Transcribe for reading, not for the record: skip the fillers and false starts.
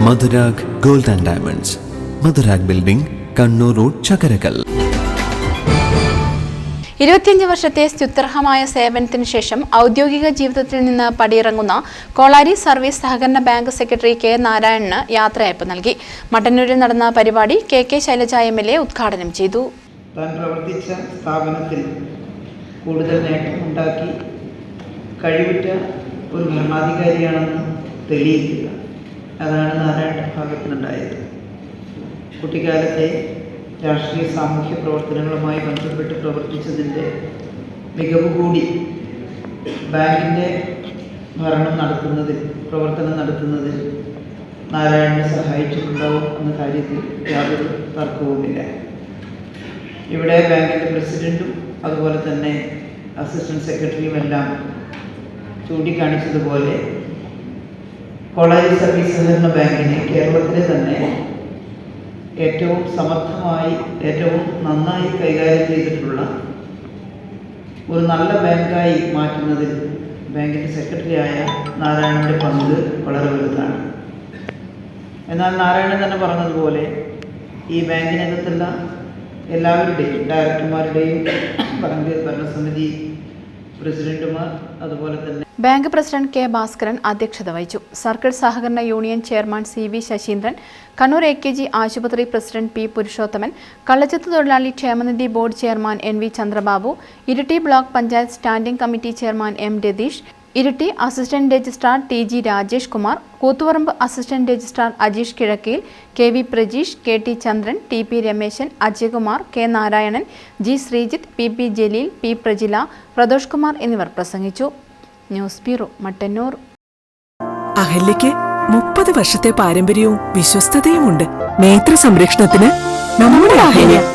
Madhurag gold and diamonds, Madhurag building, Kannur road, Chakkarakal. 25 വർഷത്തെ സ്തുത്യർഹമായ സേവനത്തിന് ശേഷം ഔദ്യോഗിക ജീവിതത്തിൽ നിന്ന് പടിയിറങ്ങുന്ന കോളാരി സർവീസ് സഹകരണ ബാങ്ക് സെക്രട്ടറി കെ നാരായണന് യാത്രയയപ്പ് നൽകി. മട്ടന്നൂരിൽ നടന്ന പരിപാടി കെ ശൈലജ MLA ഉദ്ഘാടനം ചെയ്തു. താൻ പ്രവർത്തിച്ച സ്ഥാപനത്തിൽ കൂടുതൽ നേട്ടമുണ്ടാക്കി കഴിവുറ്റ ഒരു ഭരണാധികാരിയാണെന്ന് തെളിയിക്കുക, അതാണ് നാരായണന്റെ ഭാഗത്തുനിന്നുണ്ടായത്. കുട്ടിക്കാലത്തെ രാഷ്ട്രീയ സാമൂഹ്യ പ്രവർത്തനങ്ങളുമായി ബന്ധപ്പെട്ട് പ്രവർത്തിച്ചതിൻ്റെ മികവ് കൂടി ബാങ്കിൻ്റെ പ്രവർത്തനം നടത്തുന്നതിൽ നാരായണനെ സഹായിച്ചിട്ടുണ്ടാവും എന്ന കാര്യത്തിൽ യാതൊരു തർക്കവുമില്ല. ഇവിടെ ബാങ്കിൻ്റെ പ്രസിഡൻറ്റും അതുപോലെ തന്നെ അസിസ്റ്റൻറ്റ് സെക്രട്ടറിയുമെല്ലാം ചൂണ്ടിക്കാണിച്ചതുപോലെ കോളാരി സർവീസ് സഹകരണ ബാങ്കിനെ കേരളത്തിലെ തന്നെ ഏറ്റവും സമർത്ഥമായി ഏറ്റവും നന്നായി കൈകാര്യം ചെയ്തിട്ടുള്ള ഒരു നല്ല ബാങ്കായി മാറ്റുന്നതിൽ ബാങ്കിൻ്റെ സെക്രട്ടറിയായ നാരായണൻ്റെ പങ്ക് വളരെ വലുതാണ്. എന്നാൽ നാരായണൻ തന്നെ പറഞ്ഞതുപോലെ ഈ ബാങ്കിനകത്തുള്ള എല്ലാവരുടെയും ഡയറക്ടർമാരുടെയും ബാങ്ക് ഭരണസമിതി പ്രസിഡന്റുമാർ അതുപോലെ തന്നെ ബാങ്ക് പ്രസിഡന്റ് കെ ഭാസ്കരൻ അധ്യക്ഷത വഹിച്ചു. സർക്കിൾ സഹകരണ union chairman CV Saseendran, Kannur AKG ആശുപത്രി പ്രസിഡന്റ് P പുരുഷോത്തമൻ, കള്ളച്ചത്ത് തൊഴിലാളി ക്ഷേമനിധി board chairman NV Chandrababu, Iritty block panchayat standing committee chairman M Ratheesh, Iritty assistant registrar TG Rajesh Kumar, Koothuparamba assistant registrar Ajeesh Kizhakkayil, KV Prajeesh, KT Chandran, TP Rameshan, Ajayakumar, K Narayanan, G Sreejith, PP Jaleel, P Prajila, Pradosh Kumar എന്നിവർ പ്രസംഗിച്ചു. News bureau, Mattannur. അഹല്യയ്ക്ക് 30 വർഷത്തെ പാരമ്പര്യവും വിശ്വസ്തതയുമുണ്ട്. നേത്ര സംരക്ഷണത്തിന് നമ്മുടെ അഹല്യ.